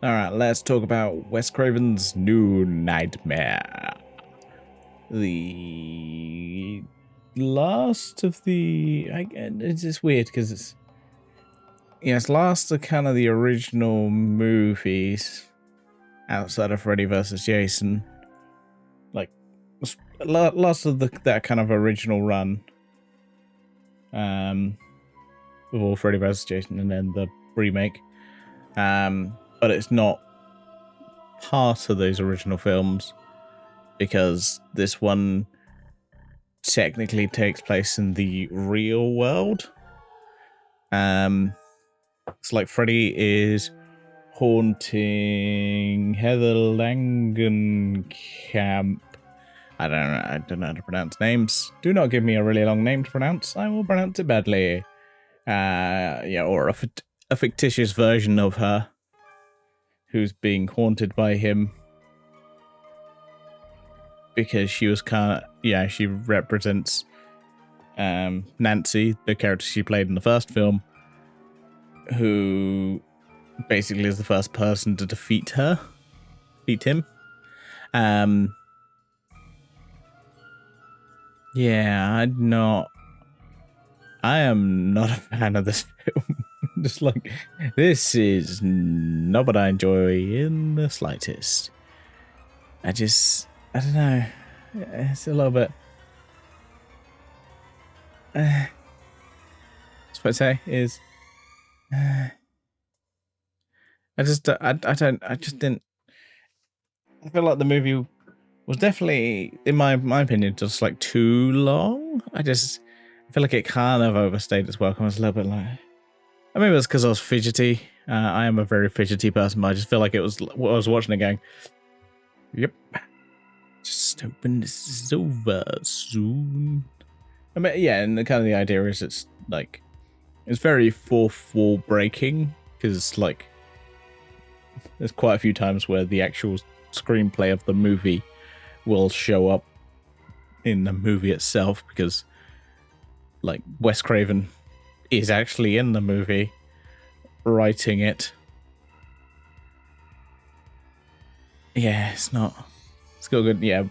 All right, let's talk about Wes Craven's New Nightmare. The last of the... it's just weird because it's last of kind of the original movies outside of Freddy vs. Jason. Like, last of that kind of original run. With all Freddy vs. Jason and then the remake. But it's not part of those original films because this one technically takes place in the real world. It's like Freddy is haunting Heather Langenkamp. I don't know how to pronounce names. Do not give me a really long name to pronounce. I will pronounce it badly. Or a fictitious version of her who's being haunted by him because she was she represents Nancy, the character she played in the first film, who basically is the first person to defeat him. I am not a fan of this film. Just like, this is not what I enjoy in the slightest. I don't know. It's a little bit... that's what I say is... I just didn't... I feel like the movie was definitely, in my opinion, just like too long. I feel like it kind of overstayed its welcome. I was a little bit like... Maybe it's because I was fidgety. I am a very fidgety person, but I just feel like it was what I was watching it going, yep. Just hoping this is over soon. I mean, yeah, and the idea is it's very fourth wall breaking because like there's quite a few times where the actual screenplay of the movie will show up in the movie itself because like Wes Craven is actually in the movie writing it. Yeah, it's got good. Yeah,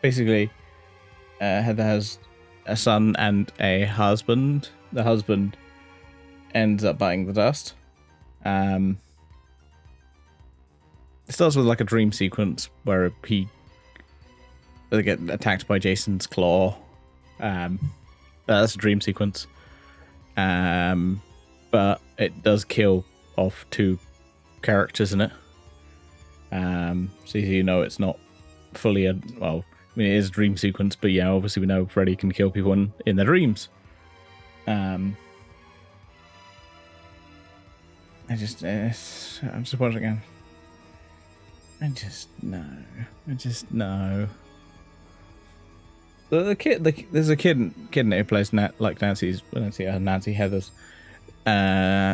basically, Heather has a son and a husband. The husband ends up biting the dust. It starts with like a dream sequence where they get attacked by Jason's claw. That's a dream sequence. But it does kill off two characters in it. So you know it's not fully it is a dream sequence, but yeah, obviously we know Freddy can kill people in their dreams. I'm just watching again. No. There's a kid who plays Nancy Heather's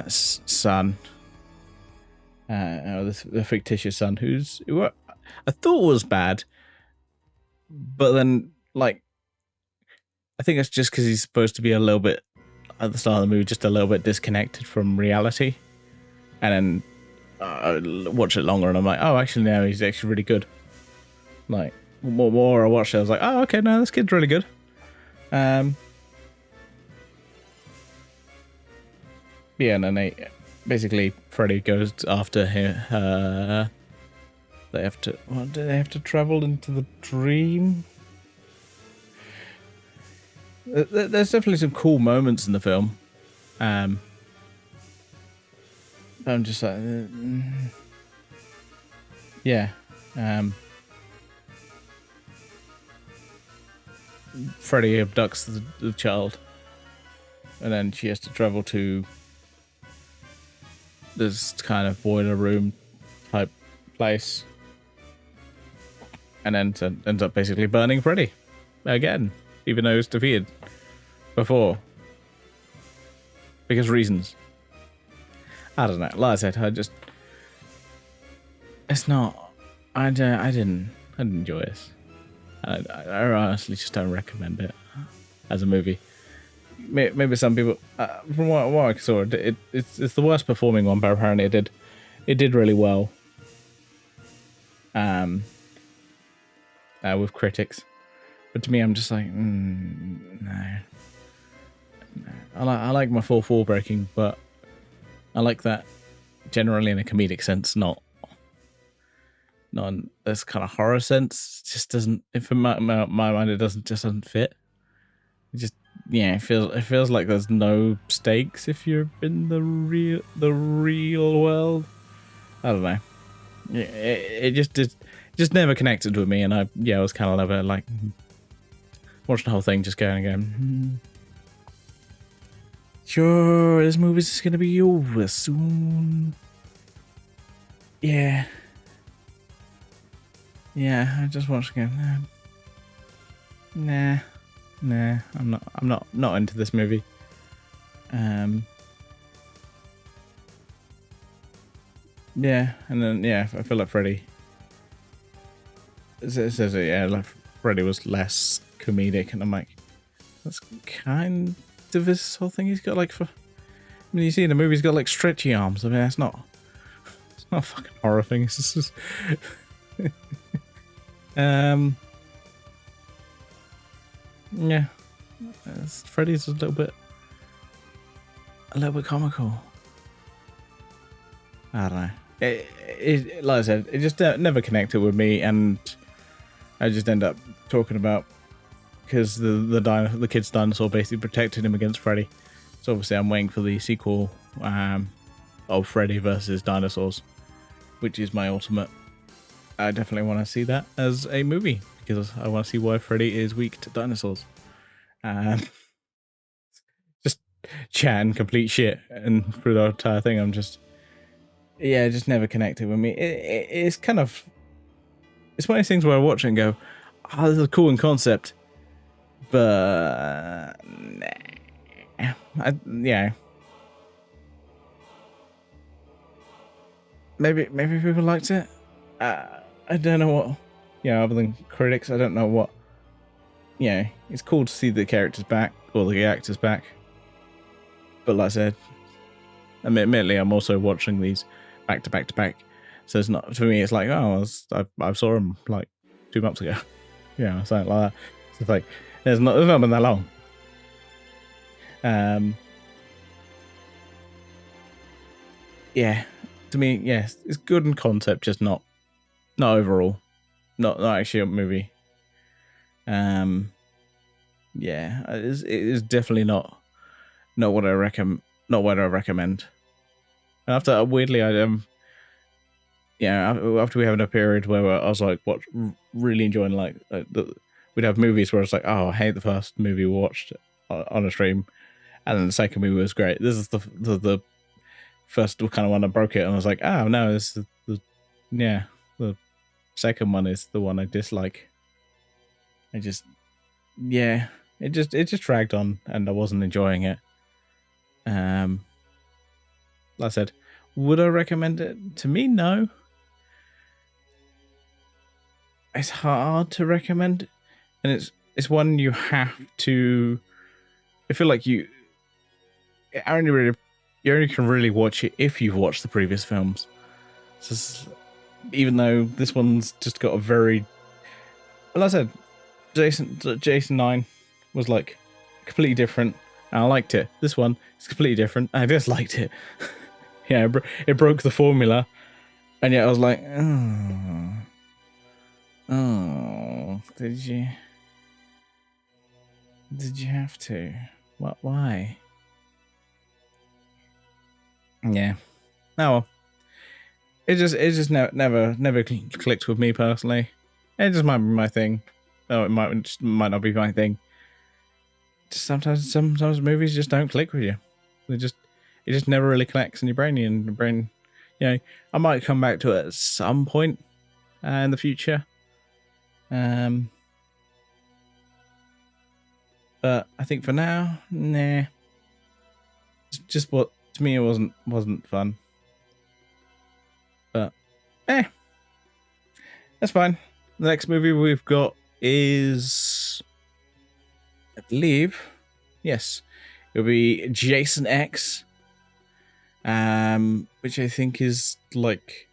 son, the fictitious son, who I thought was bad, but then like I think it's just because he's supposed to be a little bit at the start of the movie, just a little bit disconnected from reality, and then I watch it longer and I'm like, oh, actually no, he's actually really good. Like. More I watched it, I was like, oh, okay, no, this kid's really good. And then basically Freddy goes after her. Do they have to travel into the dream? There's definitely some cool moments in the film. I'm just like, yeah. Freddy abducts the child, and then she has to travel to this kind of boiler room type place, and then ends up basically burning Freddy again, even though he was defeated before because I don't know. Like I said, it's not. I didn't enjoy this. I honestly just don't recommend it as a movie. Maybe some people, from what I saw, it's the worst performing one, but apparently it did really well. with critics. But to me, I'm just like, no. I like my 4-4 breaking, but I like that generally in a comedic sense, not in this kind of horror sense. It just doesn't. If in my mind, it doesn't fit. It just it feels like there's no stakes if you're in the real world. I don't know. It just never connected with me, and I was kind of never like watching the whole thing, just going again. Sure, this movie's just gonna be over soon. Yeah, I just watched again. Nah, I'm not into this movie. Yeah, and then I feel like Freddy. It says like Freddy was less comedic, and I'm like, that's kind of this whole thing. He's got like, I mean, you see in the movie, he's got like stretchy arms. I mean, it's not a fucking horror thing. It's just, yeah, Freddy's a little bit comical. I don't know. It like I said, it just never connected with me, and I just end up talking about because the kid's dinosaur basically protected him against Freddy. So obviously I'm waiting for the sequel of Freddy versus dinosaurs, which is my ultimate. I definitely want to see that as a movie because I want to see why Freddy is weak to dinosaurs. Just chatting complete shit, and through the entire thing I'm just it just never connected with me. It's kind of, it's one of those things where I watch it and go, oh, this is cool in concept, but nah. Maybe people liked it. I don't know what. Other than critics, I don't know what. It's cool to see the characters back or the actors back. But like I said, admittedly, I'm also watching these back to back to back. So it's not, for me, it's like, oh, I saw them like 2 months ago. Something like that. So it's like, there's not been that long. To me, yes, it's good in concept, just not overall. Not actually a movie. It is definitely not what I recommend. Not what I recommend. After weirdly, after we have a period where I was like, really enjoying we'd have movies where it's like, oh, I hate the first movie we watched on a stream, and then the second movie was great. This is the first kind of one that broke it, and I was like, oh no, this is the second one is the one I dislike. It just dragged on, and I wasn't enjoying it. Like I said, would I recommend it? To me, no. It's hard to recommend, and it's one you have to. I feel like you only can really watch it if you've watched the previous films. So even though this one's just got a very, like I said, Jason 9 was like completely different, and I liked it. This one is completely different. I disliked it. It broke the formula, and yet I was like, oh, did you have to? What? Why? Yeah. Oh well. It just never clicked with me personally. It just might be my thing. Oh, it might not be my thing. Just sometimes movies just don't click with you. It just never really connects in your brain. And your brain, I might come back to it at some point in the future. But I think for now, nah. Just what to me it wasn't fun. But that's fine. The next movie we've got is, I believe, yes, it'll be Jason X, which I think is like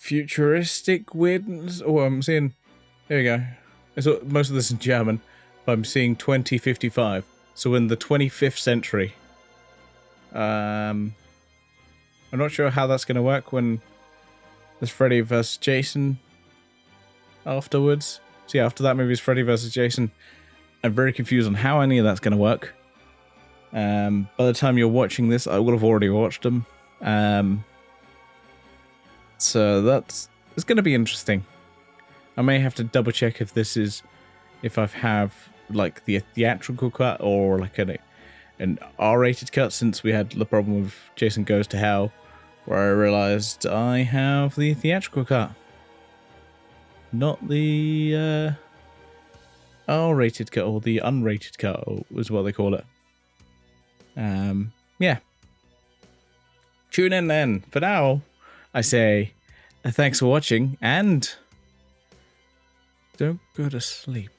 futuristic weirdness. Oh, I'm seeing. Here we go. Most of this in German, but I'm seeing 2055. So in the 25th century. I'm not sure how that's going to work when there's Freddy vs. Jason afterwards. See, after that movie is Freddy vs. Jason. I'm very confused on how any of that's going to work. By the time you're watching this, I will have already watched them. So it's going to be interesting. I may have to double check if I have like the theatrical cut or like an R-rated cut, since we had the problem with Jason Goes to Hell, where I realized I have the theatrical cut, not the R-rated cut, or the unrated cut, is what they call it. Yeah. Tune in then. For now, I say thanks for watching, and don't go to sleep.